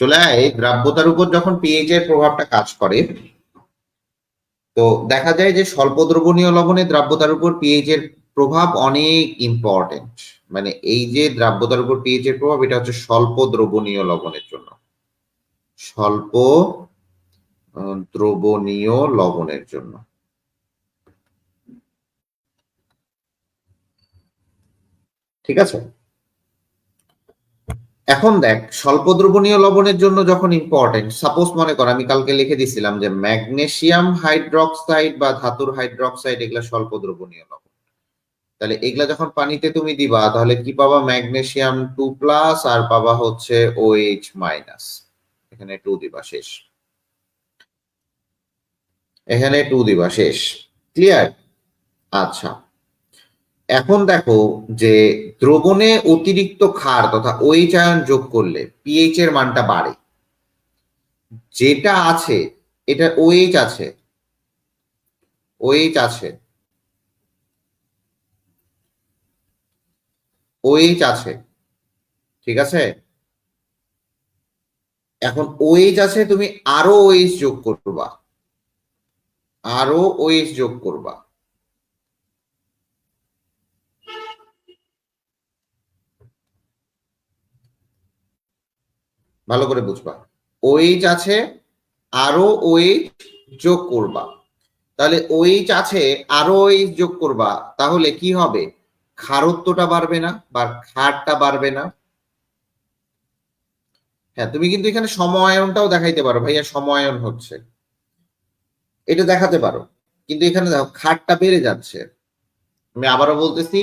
চুলায় দ্রাব্যতার উপর যখন পিএইচ এর প্রভাবটা কাজ করে, তো দেখা যায় যে স্বল্প দ্রবণীয় লবণে দ্রাব্যতার উপর পিএইচ এর প্রভাব অনেক ইম্পর্টেন্ট। মানে এই যে দ্রাব্যতার উপর পিএইচ এর প্রভাব, এটা হচ্ছে স্বল্প দ্রবণীয় লবণের জন্য, স্বল্প দ্রবণীয় লবণের জন্য। ঠিক আছে, এখন দেখ স্বল্প দ্রবণীয় লবণের জন্য যখন ইম্পর্টেন্ট, সাপোজ মনে কর আমি কালকে লিখে দিছিলাম যে ম্যাগনেসিয়াম হাইড্রক্সাইড বা ধাতুর হাইড্রক্সাইড এগুলা স্বল্প দ্রবণীয় লবণ। তাহলে এগুলা যখন পানিতে তুমি দিবা তাহলে কি পাবা? ম্যাগনেসিয়াম 2+ আর পাবা হচ্ছে OH-। এখানে 2 দিবা, শেষ। এখানে 2 দিবা, শেষ। ক্লিয়ার? আচ্ছা, এখন দেখো যে দ্রবণে অতিরিক্ত ক্ষার তথা OH আয়ন যোগ করলে পিএইচ এর মানটা বাড়ে। যেটা আছে এটা OH আছে, OH আছে, OH আছে, ঠিক আছে। এখন OH আছে, তুমি আরো OH যোগ করবা, আরো OH যোগ করবা। ভালো করে বুঝবা, OH আছে, আরো OH যোগ করবা। তাহলে OH আছে, আরো OH যোগ করবা, তাহলে কি হবে? ক্ষারত্বটা বাড়বে না বা ক্ষারটা বাড়বে না? হ্যাঁ, তুমি কিন্তু এখানে সমআয়নটাও দেখাইতে পারো, ভাইয়া সমআয়ন হচ্ছে, এটা দেখাতে পারো। কিন্তু এখানে দেখো ক্ষারটা বেড়ে যাচ্ছে। আমি আবারও বলতেছি,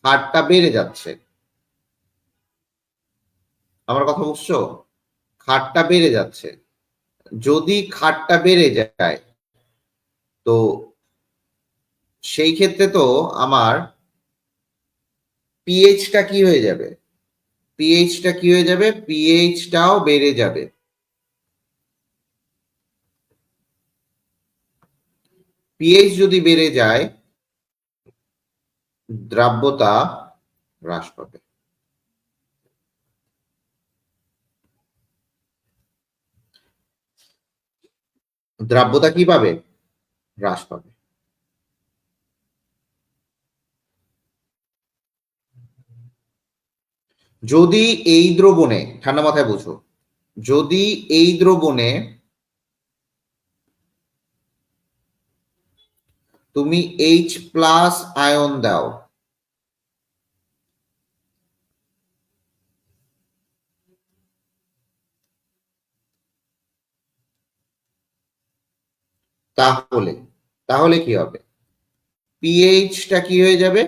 ক্ষারটা বেড়ে যাচ্ছে। আমার কথা বুঝছো? ক্ষারটা বেড়ে যাচ্ছে। যদি ক্ষারটা বেড়ে যায় তো সেই ক্ষেত্রে তো আমার পিএইচটা কি হয়ে যাবে? পিএইচটা কি হয়ে যাবে? পিএইচটাও বেড়ে যাবে। পিএইচ যদি বেড়ে যায়, দ্রাব্যতা হ্রাস পাবে। দ্রাব্যতা কি পাবে? হ্রাস পাবে। যদি এই দ্রবণে, ঠান্ডা মাথায় বুঝো, যদি এই দ্রবণে তুমি H+ আয়ন দাও, তাহলে তাহলে কি হবে? পিএইচটা কি হয়ে যাবে?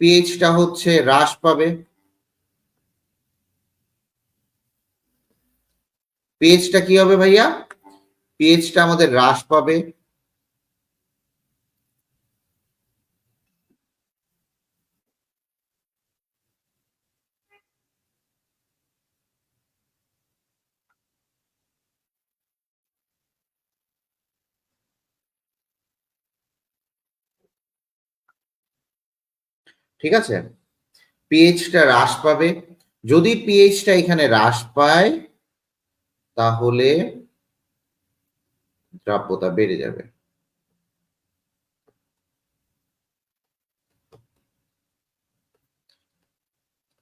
পিএইচটা হচ্ছে হ্রাস পাবে। পিএইচটা কি হবে ভাইয়া? পিএইচটা আমাদের হ্রাস পাবে। ঠিক আছে, পিএইচটা হ্রাস পাবে। যদি পিএইচটা এখানে হ্রাস পায় তাহলে দ্রাব্যতা বেড়ে যাবে।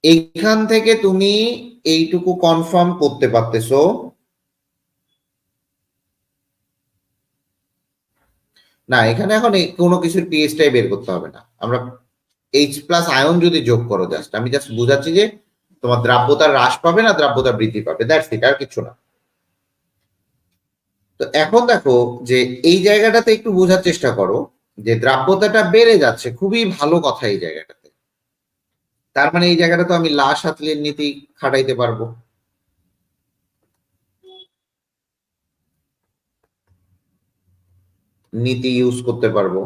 এইখান থেকে তুমি এইটুকু কনফার্ম করতে পারতেছো না? এখানে এখন কোনো কিছুর পিএইচটাই বের করতে হবে না। আমরা H+ আয়ন যদি যোগ করো, জাস্ট আমি জাস্ট বুঝাচ্ছি যে তোমার দ্রাব্যতা হ্রাস পাবে না দ্রাব্যতা বৃদ্ধি পাবে, দ্যাটস ইট, আর কিছু না। তো এখন দেখো যে এই জায়গাটাতে একটু বোঝার চেষ্টা করো যে দ্রাব্যতাটা বেড়ে যাচ্ছে, খুবই ভালো কথা এই জায়গাটাতে। তার মানে এই জায়গাটা তো আমি লা শাতলের নীতি খাটাইতে পারবো। নীতি ইউজ করতে পারবো।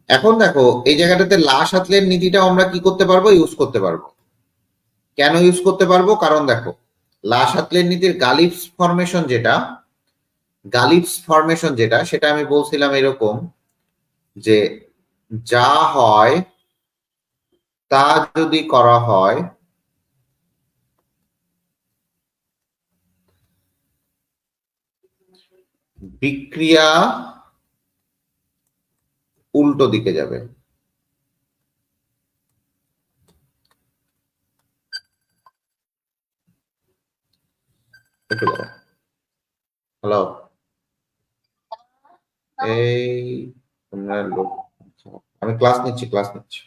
এখন দেখো এই জায়গাটাতে লা শাতলের নীতিটা আমরা কি করতে পারবো? ইউজ করতে পারবো। কেন ইউজ করতে পারবো? কারণ দেখো লা শাতলের নীতির গালিপস ফরমেশন যেটা সেটা আমি বলছিলাম এরকম যে যা হয় তা যদি করা হয় বিক্রিয়া উল্টো দিকে যাবে। হ্যালো, এই তোমরা লোক, আমি ক্লাস নিচ্ছি।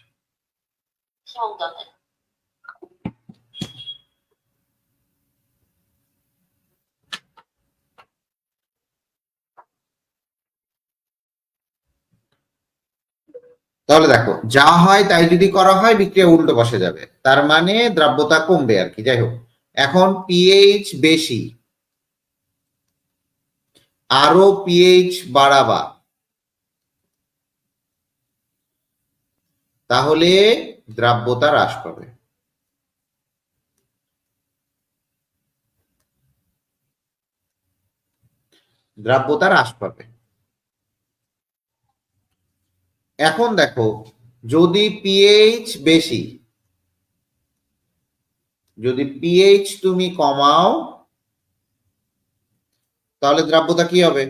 তাহলে দেখো, যা হয় তাই যদি করা হয় বিক্রিয়া উল্টো বসে যাবে, তার মানে দ্রাব্যতা কমবে আর কি। যাই হোক, এখন পিএইচ বেশি, আরো পিএইচ বাড়াবা, তাহলে দ্রাব্যতা হ্রাস পাবে। দ্রাব্যতা হ্রাস পাবে। এখন দেখো, যদি পিএইচ বেশি, যদি পিএইচ তুমি কমাও, তাহলে দ্রাব্যতা কি হবে?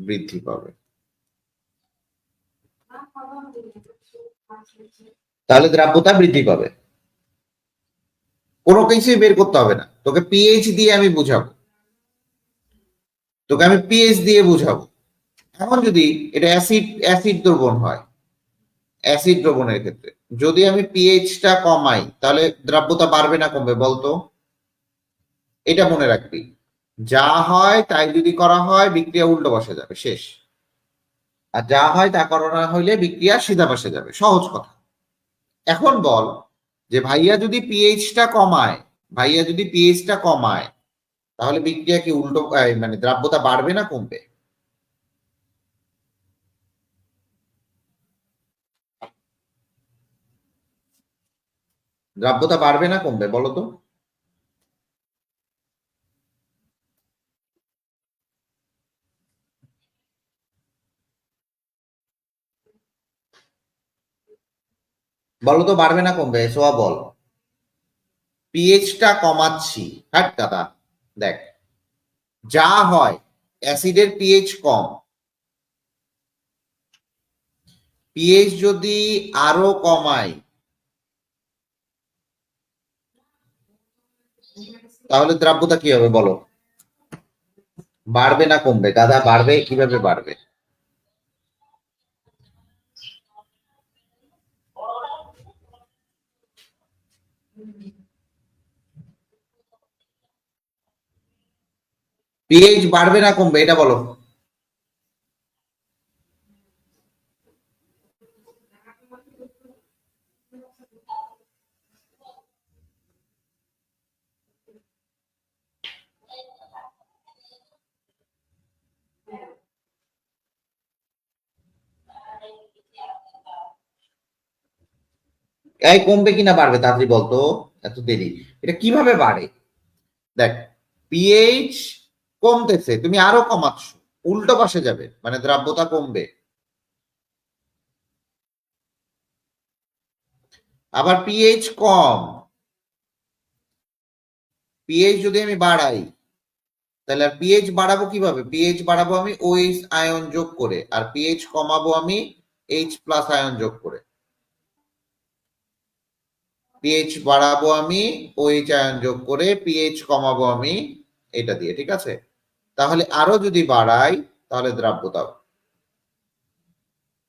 বৃদ্ধি পাবে। তাহলে দ্রাব্যতা বৃদ্ধি পাবে। কোনো কিছুই বের করতে হবে না, তোকে পিএইচ দিয়ে আমি বুঝাবো, তোকে আমি পিএইচ দিয়ে বুঝাবো। এখন যদি এটা অ্যাসিড দ্রবণ হয়, অ্যাসিড দ্রবণের ক্ষেত্রে যদি আমি পিএইচটা কমাই, তাহলে দ্রাব্যতা বাড়বে না কমবে বলতো? এটা মনে রাখবি, যা হয় তাই যদি করা হয় বিক্রিয়া উল্টো বসে যাবে, শেষ। আর যা হয় তা করা হইলে বিক্রিয়া সিধা বসে যাবে, সহজ কথা। এখন বল যে ভাইয়া যদি পিএইচটা কমায়, ভাইয়া যদি পিএইচটা কমায়, তাহলে বিক্রিয়া কি উল্টো, মানে দ্রাব্যতা বাড়বে না কমবে? দ্রাব্যতা বাড়বে না কমবে বলো তো? বলো তো বাড়বে না কমবে, সোয়া বল। পিএইচটা কমাচ্ছি, হাট দাদা। দেখ, যা হয়, অ্যাসিডের পিএইচ কম, পিএইচ যদি আরো কমাই, তাহলে দ্রাব্যতা কি হবে বলো? বাড়বে না কমবে দাদা? বাড়বে, কিভাবে বাড়বে? পিএইচ বাড়বে না কমবে এটা বলো। এই কমবে কিনা বাড়বে তাড়াতাড়ি বলতো, এত দেরি, এটা কিভাবে বাড়ে? দেখ, পিএইচ কমতেছে, তুমি আরো কমাচ্ছ, উল্টো পাশে যাবে, মানে দ্রাব্যতা কমবে। আবার পিএইচ কম, পিএইচ যদি আমি বাড়াই, তাহলে আর পিএইচ বাড়াবো কিভাবে? পিএইচ বাড়াবো আমি ওএইচ আয়ন যোগ করে, আর পিএইচ কমাবো আমি এইচ প্লাস আয়ন যোগ করে। পিএইচ বাড়াবো আমি ওএইচ আয়ন যোগ করে, পিএইচ কমাবো আমি এটা দিয়ে, ঠিক আছে? তাহলে আরো যদি বাড়াই, তাহলে দ্রাব্যতা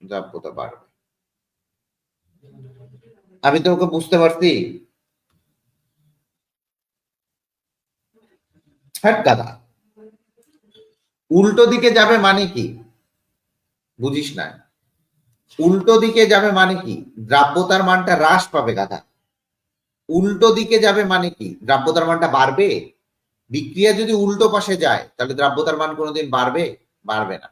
দ্রাব্যতা বাড়বে। আমি তো ওকে বুঝতে পারছি। হ্যাঁ দাদা, উল্টো দিকে যাবে মানে কি? বুঝিস না? উল্টো দিকে যাবে মানে কি? দ্রাব্যতার মানটা হ্রাস পাবে গাধা। উল্টো দিকে যাবে মানে কি? দ্রাব্যতার মানটা বাড়বে? বিক্রিয়া যদি উল্টো পাশে যায়, তাহলে দ্রাব্যতার মান কোনোদিন বাড়বে? বাড়বে না।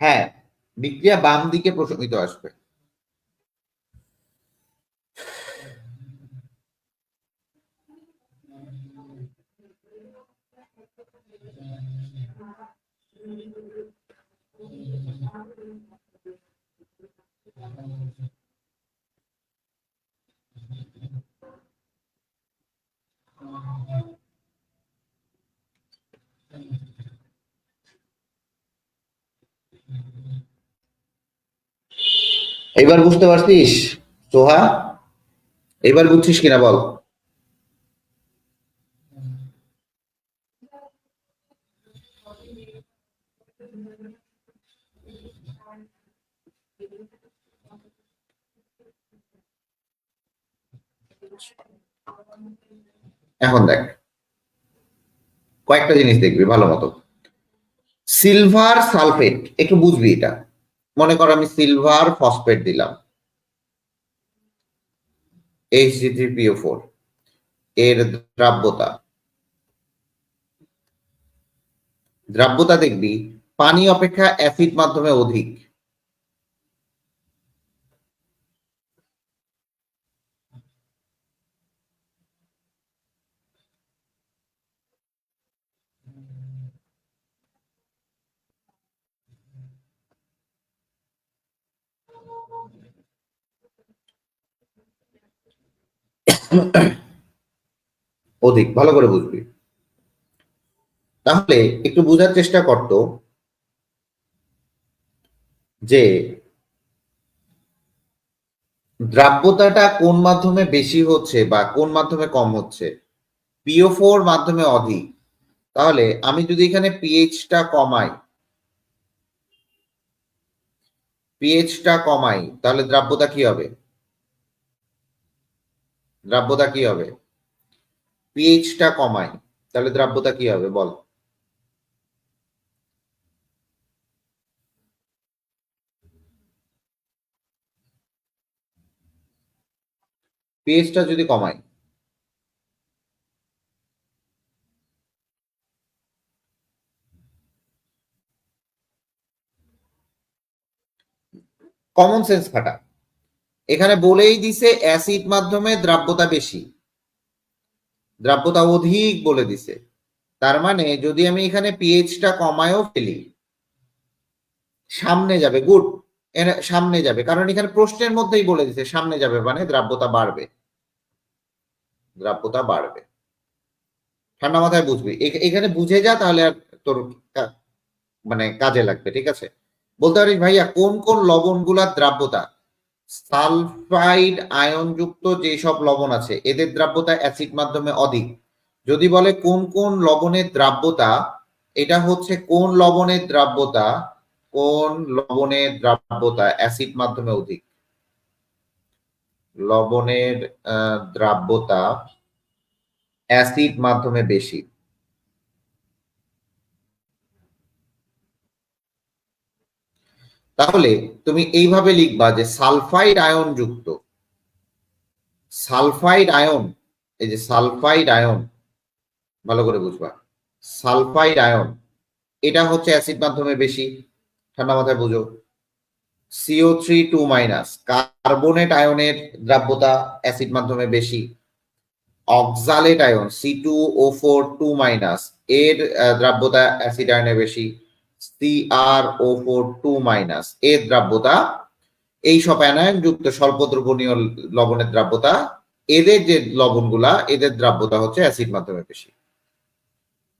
হ্যাঁ, বিক্রিয়া বাম দিকে প্রশমিত আসবে। এবার বুঝতে পারছিস সোহা? এবার বুঝছিস কিনা বল। এখন দেখ, কয়েকটা জিনিস দেখবি ভালো মতো। সিলভার সালফেট, একটু বুঝবি এটা। মনে কর আমি সিলভার ফসফেট দিলাম, Hg3PO4, এর দ্রাব্যতা দ্রাব্যতা দেখবি পানি অপেক্ষা অ্যাসিড মাধ্যমে অধিক। অধিক, ভালো করে বুঝবি। তাহলে একটু বোঝার চেষ্টা করতো যে দ্রাব্যতাটা কোন মাধ্যমে বেশি হচ্ছে বা কোন মাধ্যমে কম হচ্ছে। PO4 মাধ্যমে অধিক। তাহলে আমি যদি এখানে পিএইচটা কমাই তাহলে দ্রাব্যতা কি হবে? দ্রাব্যতা কি হবে? পিএইচটা কমাই তাহলে দ্রাব্যতা কি হবে বল। পিএইচটা যদি কমাই, কমন সেন্স খাটা। এখানে বলেই দিছে অ্যাসিড মাধ্যমে দ্রাব্যতা বেশি, দ্রাব্যতা অধিক বলে দিছে। তার মানে যদি আমি এখানে পিএইচটা কমায়ও ফেলি, সামনে যাবে, গুড, সামনে যাবে, কারণ এখানে প্রশ্নের মধ্যেই বলে দিছে সামনে যাবে, মানে দ্রাব্যতা বাড়বে, দ্রাব্যতা বাড়বে। ঠান্ডা মাথায় বুঝবি, এখানে বুঝে যা, তাহলে আর তোর মানে কাজে লাগবে, ঠিক আছে? বলতে পারিস ভাইয়া কোন কোন লবণগুলার দ্রাব্যতা, সালফাইড আয়নযুক্ত যেসব লবণ আছে এদের দ্রাব্যতা অ্যাসিড মাধ্যমে অধিক। যদি বলে কোন কোন লবণের দ্রাব্যতা, এটা হচ্ছে কোন লবণের দ্রাব্যতা, কোন লবণের দ্রাব্যতা অ্যাসিড মাধ্যমে অধিক। লবণের দ্রাব্যতা অ্যাসিড মাধ্যমে বেশি। তাহলে তুমি এইভাবে লিখবা যে সালফাইড আয়ন যুক্ত, সালফাইড আয়ন, এই যে সালফাইড আয়ন, ভালো করে বুঝবা, সালফাইড আয়ন এটা হচ্ছে অ্যাসিড মাধ্যমে বেশি। ঠান্ডা মাথায় বুঝো। CO3 2- কার্বনেট আয়নের দ্রাব্যতা অ্যাসিড মাধ্যমে বেশি। অক্সালেট আয়ন C2O4 2- এর দ্রাব্যতা অ্যাসিড আয়নে বেশি। CrO4 2- এর দ্রাব্যতা, এই সব অ্যানায়ন যুক্ত স্বল্প দ্রবণীয় লবণের দ্রাব্যতা, এদের যে লবণগুলা এদের দ্রাব্যতা হচ্ছে অ্যাসিড মাধ্যমে বেশি,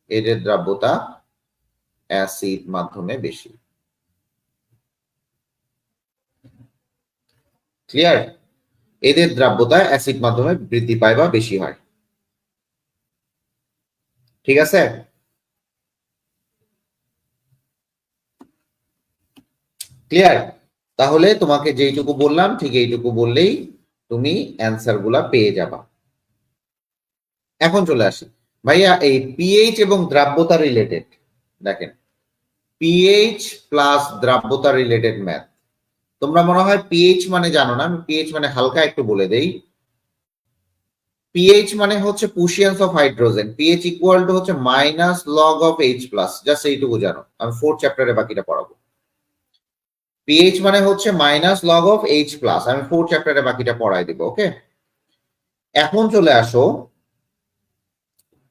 এদের দ্রাব্যতা অ্যাসিড মাধ্যমে বেশি। ক্লিয়ার? এদের দ্রাব্যতা অ্যাসিড মাধ্যমে বৃদ্ধি পায় বা বেশি হয়। ঠিক আছে? ক্লিয়ার? তাহলে তোমাকে যেইটুকু বললাম ঠিক এইটুকু বললেই তুমি অ্যান্সার গুলা পেয়ে যাবা। এখন চলে আসি ভাইয়া, এই পিএইচ এবং দ্রাব্যতা রিলেটেড, দেখেন পিএইচ প্লাস দ্রাব্যতা রিলেটেড ম্যাথ। তোমরা মনে হয় পিএইচ মানে জানো না, আমি পিএইচ মানে হালকা একটু বলে দেই। পিএইচ মানে হচ্ছে puissance of hydrogen, pH equal to হচ্ছে -log of H+, জাস্ট এইটুকু জানো, আমি 4th চ্যাপ্টারে বাকিটা পড়াবো। পিএইচ মানে হচ্ছে minus log of H plus. আমি 4 চ্যাপ্টারে বাকিটা পড়াই দিব। ওকে, এখন চলে আসো,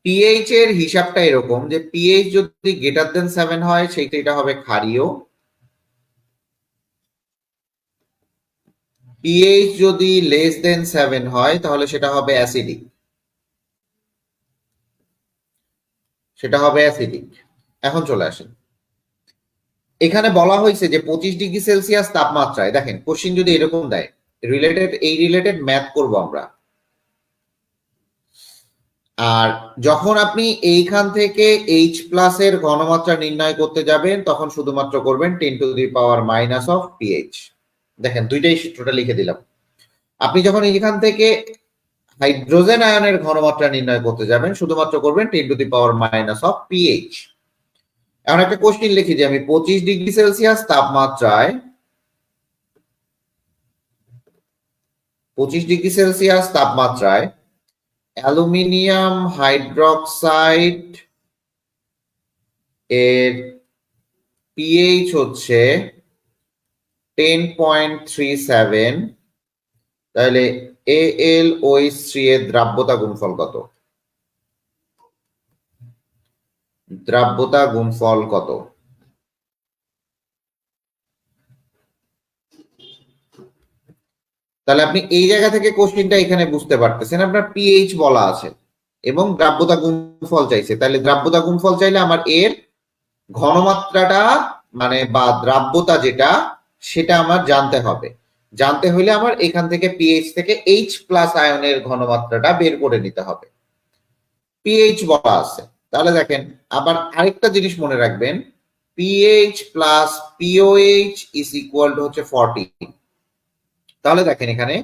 পিএইচ এর হিসাবটা এরকম যে পিএইচ যদি গ্রেটার দেন 7 হয় সেইটা এটা হবে ক্ষারীয়, পিএইচ যদি লেস দেন 7 হয় তাহলে সেটা হবে অ্যাসিডিক, সেটা হবে অ্যাসিডিক। এখন চলে আসেন, এখানে বলা হয়েছে যে 25 ডিগ্রি সেলসিয়াস তাপমাত্রায়, দেখেন কোশ্চিন যদি এরকম দেয়, রিলেটেড ম্যাথ করব আমরা। আর যখন আপনি এইখান থেকে এইচ প্লাস এর ঘনমাত্রা নির্ণয় করতে যাবেন তখন শুধুমাত্র করবেন 10 to the power minus of pH. দেখেন দুইটাই সূত্রটা লিখে দিলাম। আপনি যখন এইখান থেকে হাইড্রোজেন আয়নের ঘনমাত্রা নির্ণয় করতে যাবেন শুধুমাত্র করবেন 10 to the power minus of pH. এখন একটা কোশ্চিন লিখি যে আমি 25 ডিগ্রি সেলসিয়াস তাপমাত্রায় 25 ডিগ্রি সেলসিয়াস তাপমাত্রায় অ্যালুমিনিয়াম হাইড্রক্সাইড এর পিএইচ হচ্ছে 10.37, তাহলে AlOH3 এর দ্রাব্যতা গুণফল কত? দ্রাব্যতা গুণফল কত? তাহলে আপনি এই জায়গা থেকে কোশ্চেনটা এখানে বুঝতে পারতেছেন, আপনার পিএইচ বলা আছে এবং দ্রাব্যতা গুণফল চাইছে। তাহলে দ্রাব্যতা গুণফল চাইলে আমার এর ঘনমাত্রাটা মানে বা দ্রাব্যতা যেটা সেটা আমার জানতে হবে। জানতে হলে আমার এখান থেকে পিএইচ থেকে এইচ প্লাস আয়নের ঘনমাত্রাটা বের করে নিতে হবে। পিএইচ বলা আছে, তাহলে দেখেন আবার আরেকটা জিনিস মনে রাখবেন, pH plus pOH is equal to হচ্ছে 40। তাহলে দেখেন এখানে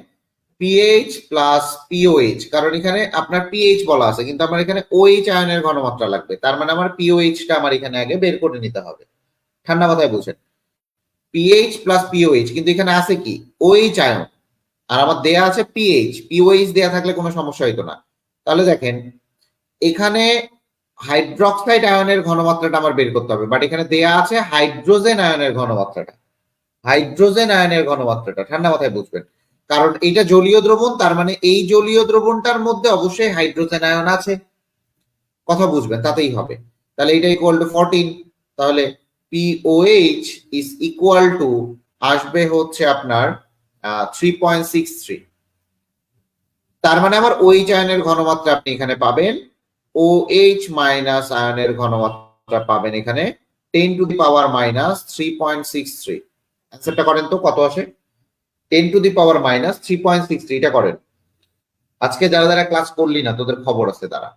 পিএইচ প্লাস পিওএইচ, কারণ এখানে আপনার পিএইচ বলা আছে কিন্তু আমার এখানে ওএইচ আয়নের ঘনমাত্রা লাগবে, তার মানে আমার পিওএইচটা আমার এখানে আগে বের করে নিতে হবে। ঠান্ডা মাথায় বুঝেন, পিএইচ প্লাস পিওএইচ কিন্তু এখানে আছে কি ওএইচ আয়ন, আর আমার দেয়া আছে পিএইচ, পিওএইচ দেয়া থাকলে কোনো সমস্যা হইতো না। তাহলে দেখেন এখানে হাইড্রক্সাইড আয়নের ঘনমাত্রাটা আমার বের করতে হবে, বাট এখানে দেয়া আছে হাইড্রোজেন আয়নের ঘনমাত্রাটা। হাইড্রোজেন আয়নের ঘনমাত্রাটা ঠান্ডা মাথায় বুঝবেন, কারণ এটা জলীয় দ্রবণ, তার মানে এই জলীয় দ্রবণটার মধ্যে অবশ্যই হাইড্রোজেন আয়ন আছে। কথা বুঝবেন, তাতেই হবে। তাহলে এটা ইকুয়াল টু 14, তাহলে পিওএইচ ইজ ইকুয়াল টু আসবে হচ্ছে আপনার 3.63। তার মানে আমার ওএইচ আয়নের ঘনমাত্রা আপনি এখানে পাবেন, OH মাইনাস আয়নের ঘনমাত্রা পাবেন এখানে 10 টু দি পাওয়ার মাইনাস 3.63। অ্যান্সারটা করেন তো কত আসে? 10 টু দি পাওয়ার মাইনাস 3.63, এটা করেন। আজকে যারা যারা ক্লাস করলি না তোদের খবর আছে তারা।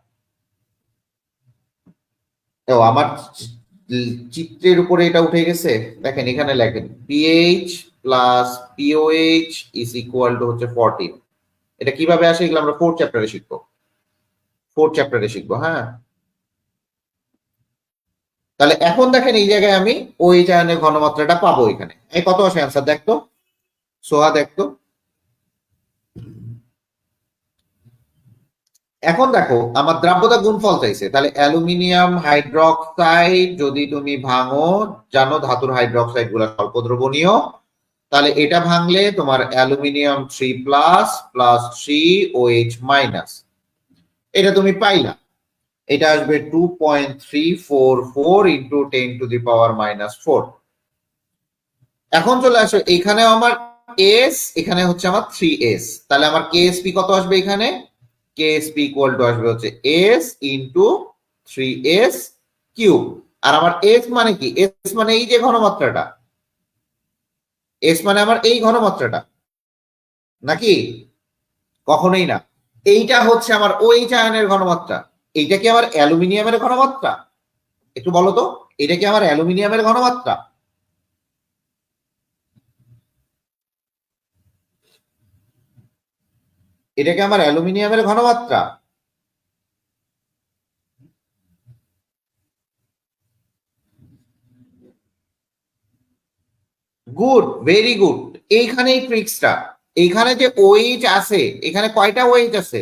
তো আমার চিত্রের উপরে এটা উঠে গেছে, দেখেন এখানে লেখেন pH plus pOH is equal to হচ্ছে 14। এটা কিভাবে আসে এগুলো আমরা 4th চ্যাপ্টারে শিখবো, 4th চ্যাপ্টারে শিখবো। হ্যাঁ, তাহলে এখন দেখেন এই জায়গায় আমি ওএইচ আয়নের ঘনমাত্রাটা পাবো এখানে। এই কত আসে অ্যান্সার দেখতো, সোহা দেখতো। এখন দেখো আমার দ্রাব্যতা গুণফল চাইছে, তাহলে অ্যালুমিনিয়াম হাইড্রক্সাইড যদি তুমি ভাঙো, জানো ধাতুর হাইড্রক্সাইড গুলা স্বল্প দ্রবণীয়, তাহলে এটা ভাঙলে তোমার aluminium 3 plus plus 3OH minus, এটা তুমি পাইলা। এটা আসবে 2.344 into 10 to the power minus 4। এখন চলে আসো, এখানে আমার এস, এখানে হচ্ছে আমার 3s, তাহলে আমার কেএসপি কত আসবে এখানে? কেএসপি ইকুয়াল টু আসবে হচ্ছে এস ইন্টু 3s কিউব। আর আমার এস মানে কি? এস মানে এই যে ঘনমাত্রাটা, এস মানে আমার এই ঘনমাত্রাটা নাকি? কখনোই না, এইটা হচ্ছে আমার ওএইচ আয়নের ঘনমাত্রা। এইটা কি আমার অ্যালুমিনিয়ামের ঘনমাত্রা? একটু বলো তো, এটা কি আমার অ্যালুমিনিয়ামের ঘনমাত্রা? এটা কি আমার অ্যালুমিনিয়ামের ঘনমাত্রা? Good, very good. এইখানেই ট্রিক্সটা। এইখানে যে ওএইচ আছে, এখানে কয়টা ওএইচ আছে?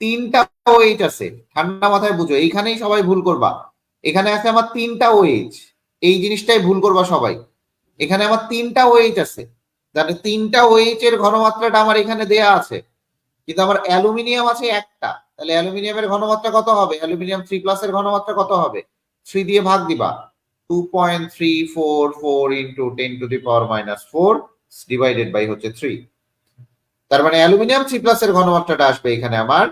3টা ওএইচ আছে। ঠান্ডা মাথায় বুঝো, এইখানেই সবাই ভুল করবা। এখানে আছে আমার 3টা ওএইচ, এই জিনিসটাই ভুল করবা সবাই। এখানে আমার 3টা OH আছে, তাহলে 3টা OH এর ঘনমাত্রাটা আমার এখানে দেয়া আছে, কিন্তু আমার অ্যালুমিনিয়াম আছে একটা, তাহলে অ্যালুমিনিয়ামের ঘনমাত্রা কত হবে? অ্যালুমিনিয়াম 3+ এর ঘনমাত্রা কত হবে? 3 দিয়ে ভাগ দিবা, 2.344 ইন্টু 10⁻⁻⁴ ডিভাইডেড বাই হচ্ছে 3। তার মানে অ্যালুমিনিয়াম 3+ এর ঘনমাত্রাটা আসবে এখানে আমার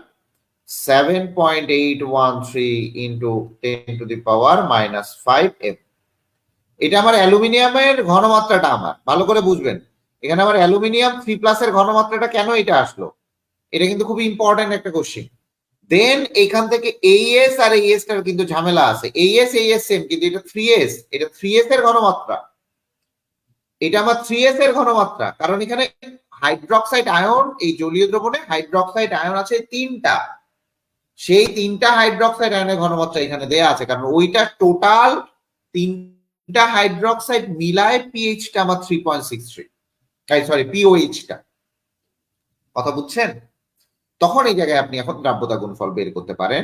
7.813 ইন্টু 10⁻⁻5 m। এটা আমার অ্যালুমিনিয়ামের ঘনমাত্রাটা, আমার ভালো করে বুঝবেন। এখানে আমার অ্যালুমিনিয়াম 3+ এর ঘনমাত্রাটা কেন এটা আসলো, এটা কিন্তু খুবই ইম্পর্টেন্ট একটা কোশ্চেন। দেন এখান থেকে AS আর AS টার কিন্তু ঝামেলা আছে। AS সেম, কিন্তু এটা 3s, এটা 3s এর ঘনমাত্রা, এটা আমার 3s এর ঘনমাত্রা, কারণ এখানে হাইড্রক্সাইড আয়ন, এই জলীয় দ্রবণে হাইড্রক্সাইড আয়ন আছে 3টা, সেই 3টা হাইড্রক্সাইড আয়নের ঘনমাত্রা এখানে দেয়া আছে, কারণ ওইটা টোটাল 3টা হাইড্রক্সাইড মিলায় pH টা আমার 3.63, সরি POH টা, কথা বুঝছেন? তখন এই জায়গায় আপনি এখন দ্রাব্যতা গুণফল বের করতে পারেন।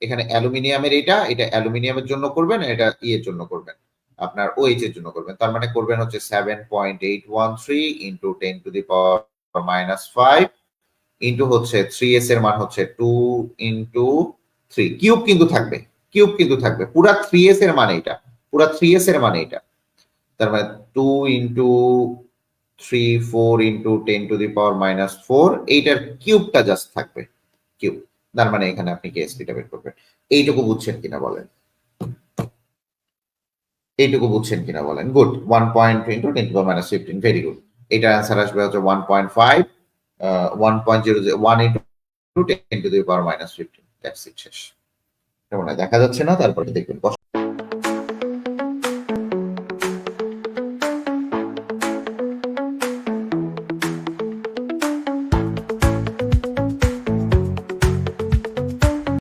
এখানে অ্যালুমিনিয়ামের এটা অ্যালুমিনিয়ামের জন্য করবেন, এটা এর জন্য করবেন, আপনার OH এর জন্য করবেন। তার মানে করবেন হচ্ছে 7.813 ইন্টু 10⁻⁻5 ইন্টু হচ্ছে 3s এর মান হচ্ছে 2 ইন্টু 3, কিউব কিন্তু থাকবে, পুরা 3s এর মানে এটা, তার মানে 2 ইন্টু 3 4 ইন্টু 10⁻⁻4, এইটার কিউবটা জাস্ট থাকবে, কিউব। তার মানে এখানে আপনি কেএসপিটা বের করবেন। এইটুকু বুঝছেন কিনা বলেন? গুড। 1 into 10⁻⁻15, very good. এটার অ্যান্সার আসবে হচ্ছে 1.5, 1.001 ইন্টু 10⁻⁻15। দ্যাটস ইট, শেষ। দেখা যাচ্ছে না, তারপরে দেখবেন।